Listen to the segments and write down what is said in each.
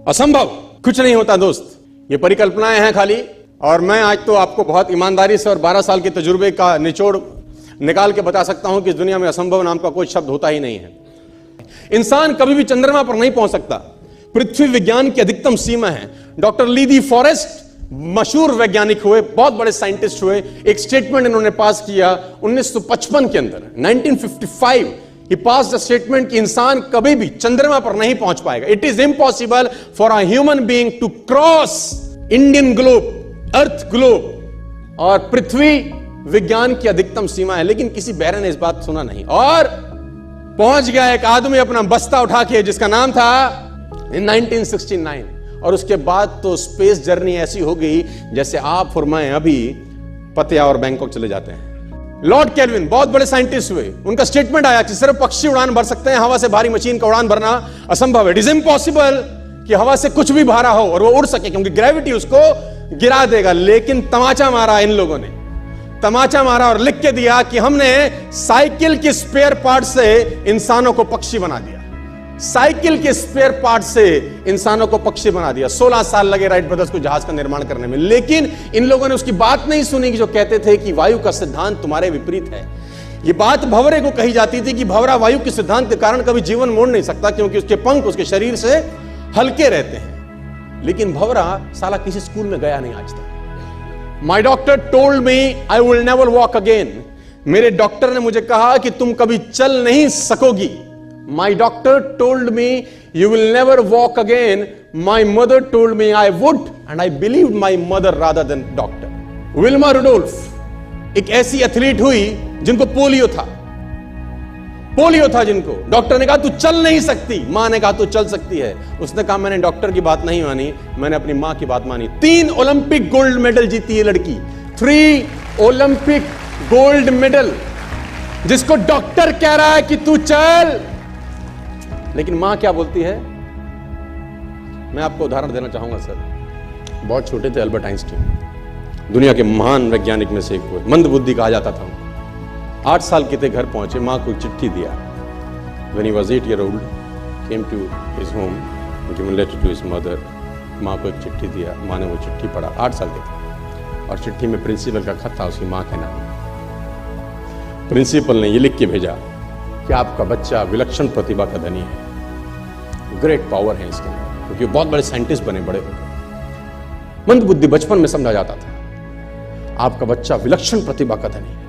असंभव कुछ नहीं होता दोस्त, ये परिकल्पनाएं हैं खाली। और मैं आज तो आपको बहुत ईमानदारी से और 12 साल के तजुर्बे का निचोड़ निकाल के बता सकता हूं कि इस दुनिया में असंभव नाम का कोई शब्द होता ही नहीं है। इंसान कभी भी चंद्रमा पर नहीं पहुंच सकता, पृथ्वी विज्ञान की अधिकतम सीमा है। डॉक्टर ली दी फॉरेस्ट मशहूर वैज्ञानिक हुए, बहुत बड़े साइंटिस्ट हुए। एक स्टेटमेंट इन्होंने पास किया 1955 के अंदर, 1955 ही पास द स्टेटमेंट कि इंसान कभी भी चंद्रमा पर नहीं पहुंच पाएगा। It is impossible for a human being to cross Indian globe, earth globe. और पृथ्वी विज्ञान की अधिकतम सीमा है, लेकिन किसी बहरे ने इस बात सुना नहीं और पहुंच गया एक आदमी अपना बस्ता उठा के, जिसका नाम था इन 1969। और उसके बाद तो स्पेस जर्नी ऐसी हो गई जैसे आप और मैं अभी पतिया और बैंकॉक चले जाते हैं। लॉर्ड केल्विन बहुत बड़े साइंटिस्ट हुए, उनका स्टेटमेंट आया कि सिर्फ पक्षी उड़ान भर सकते हैं, हवा से भारी मशीन का उड़ान भरना असंभव है। इट इज इम्पॉसिबल कि हवा से कुछ भी भारा हो और वो उड़ सके, क्योंकि ग्रेविटी उसको गिरा देगा। लेकिन तमाचा मारा इन लोगों ने, तमाचा मारा और लिख के दिया कि हमने साइकिल के स्पेयर पार्ट से इंसानों को पक्षी बना दिया। साइकिल के स्पेयर पार्ट से इंसानों को पक्षी बना दिया। 16 साल लगे राइट ब्रदर्स को जहाज का निर्माण करने में, लेकिन इन लोगों ने उसकी बात नहीं सुनी कि जो कहते थे कि वायु का सिद्धांत तुम्हारे विपरीत है। यह बात भंवरे को कही जाती थी कि भंवरा वायु के सिद्धांत के कारण कभी जीवन मोड़ नहीं सकता, क्योंकि उसके पंख उसके शरीर से हल्के रहते हैं। लेकिन भंवरा साला किसी स्कूल में गया नहीं आज तक। माई doctor told me I will never walk again. मेरे डॉक्टर ने मुझे कहा कि तुम कभी चल नहीं सकोगी। My doctor told me you will never walk again. My mother told me I would, and I believed my mother rather than doctor. Wilma Rudolph एक ऐसी एथलीट हुई जिनको पोलियो था जिनको डॉक्टर ने कहा तू चल नहीं सकती, मां ने कहा तू चल सकती है। उसने कहा मैंने डॉक्टर की बात नहीं मानी, मैंने अपनी मां की बात मानी। 3 ओलंपिक गोल्ड मेडल जीती है लड़की, 3 ओलंपिक गोल्ड मेडल, जिसको डॉक्टर कह रहा है कि तू चल। लेकिन मां क्या बोलती है? मैं आपको उदाहरण देना चाहूंगा सर। बहुत छोटे थे अल्बर्ट आइंस्टीन, दुनिया के महान वैज्ञानिक में से एक हुए, मंदबुद्धि कहा जाता था उनको। 8 साल के थे, घर पहुंचे, मां को चिट्ठी दिया। When he was 8 years old, came to his home, given letter to his mother. मां को एक चिट्ठी दिया, मां ने वो चिट्ठी पढ़ा। 8 साल के थे और चिट्ठी में प्रिंसिपल का खत था, उसकी मां के नाम। प्रिंसिपल ने ये लिख के भेजा कि आपका बच्चा विलक्षण प्रतिभा का धनी है, ग्रेट पावर है इसके अंदर, क्योंकि बहुत बड़े साइंटिस्ट बने, बड़े हो गए। मंदबुद्धि बचपन में समझा जाता था। आपका बच्चा विलक्षण प्रतिभा का धनी है,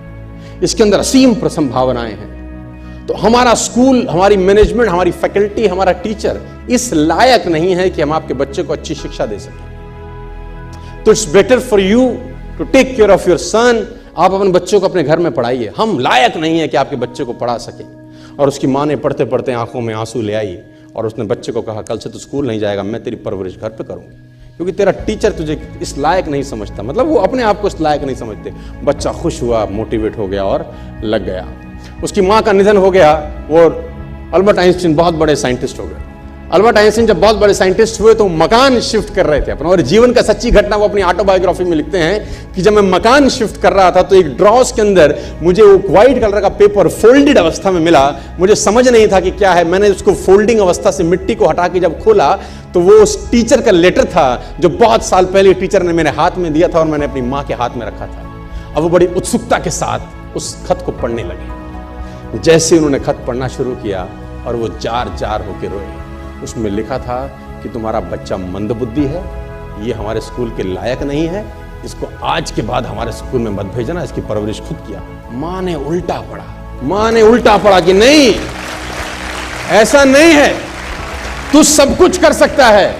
इसके अंदर असीम संभावनाएं हैं। तो हमारा स्कूल, हमारी मैनेजमेंट, हमारी फैकल्टी, हमारा टीचर इस लायक नहीं है कि हम आपके बच्चे को अच्छी शिक्षा दे सकें। तो it's better for you to take care of your son. आप अपने बच्चों को अपने घर में पढ़ाइए। हम लायक नहीं है कि आपके बच्चे को पढ़ा सके। और उसकी मां ने पढ़ते पढ़ते आंखों में आंसू ले आई और उसने बच्चे को कहा कल से तू स्कूल नहीं जाएगा, मैं तेरी परवरिश घर पे करूंगी, क्योंकि तेरा टीचर तुझे इस लायक नहीं समझता। मतलब वो अपने आप को इस लायक नहीं समझते। बच्चा खुश हुआ, मोटिवेट हो गया और लग गया। उसकी मां का निधन हो गया। वो अल्बर्ट आइंस्टीन बहुत बड़े साइंटिस्ट हो गए। अल्बर्ट आइंस्टीन जब बहुत बड़े साइंटिस्ट हुए तो मकान शिफ्ट कर रहे थे अपना, और जीवन का सच्ची घटना वो अपनी ऑटोबायोग्राफी में लिखते हैं कि जब मैं मकान शिफ्ट कर रहा था तो एक ड्रॉस के अंदर मुझे वो व्हाइट कलर का पेपर फोल्डेड अवस्था में मिला। मुझे समझ नहीं था कि क्या है। मैंने उसको फोल्डिंग अवस्था से मिट्टी को हटा के जब खोला तो वो उस टीचर का लेटर था जो बहुत साल पहले टीचर ने मेरे हाथ में दिया था और मैंने अपनी मां के हाथ में रखा था। अब वो बड़ी उत्सुकता के साथ उस खत को पढ़ने लगे। जैसे उन्होंने खत पढ़ना शुरू किया और वो जार जार होकर रोए। उसमें लिखा था कि तुम्हारा बच्चा मंदबुद्धि है, ये हमारे स्कूल के लायक नहीं है, इसको आज के बाद हमारे स्कूल में मत भेजना, इसकी परवरिश खुद किया। मां ने उल्टा पढ़ा, मां ने उल्टा पढ़ा कि नहीं, ऐसा नहीं है, तू सब कुछ कर सकता है,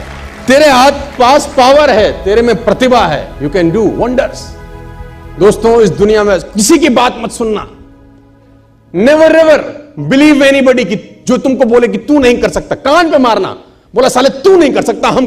तेरे हाथ पास पावर है, तेरे में प्रतिभा है, यू कैन डू वंडर्स। दोस्तों, इस दुनिया में किसी की बात मत सुनना। नेवर एवर बिलीव एनीबॉडी कि जो तुमको बोले कि तू नहीं कर सकता, कान पे मारना, बोला साले तू नहीं कर सकता, हम